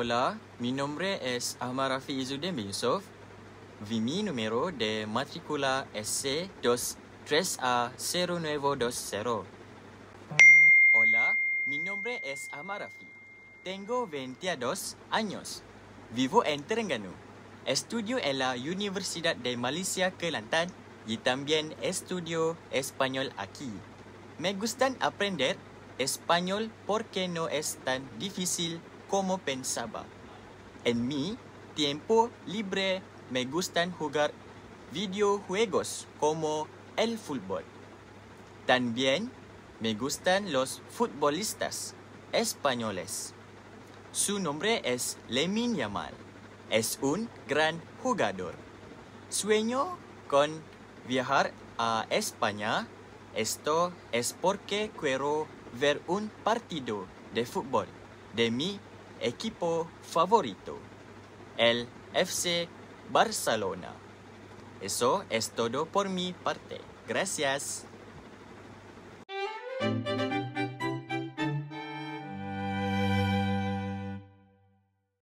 Hola, mi nombre es Ahmad Rafi Izzuddin bin Yusuf. Mi número de matrícula es C23A0920. Hola, mi nombre es Ahmad Rafi. Tengo 22 años. Vivo en Terengganu. Estudio en la Universidad de Malaysia Kelantan y también estudio español aquí. Me gustan aprender español porque no es tan difícil como pensaba. En mi tiempo libre me gustan jugar videojuegos como el fútbol. También me gustan los futbolistas españoles. Su nombre es Lamine Yamal. Es un gran jugador. Sueño con viajar a España. Esto es porque quiero ver un partido de fútbol de mi equipo favorito, el FC Barcelona. Eso es todo por mi parte. Gracias.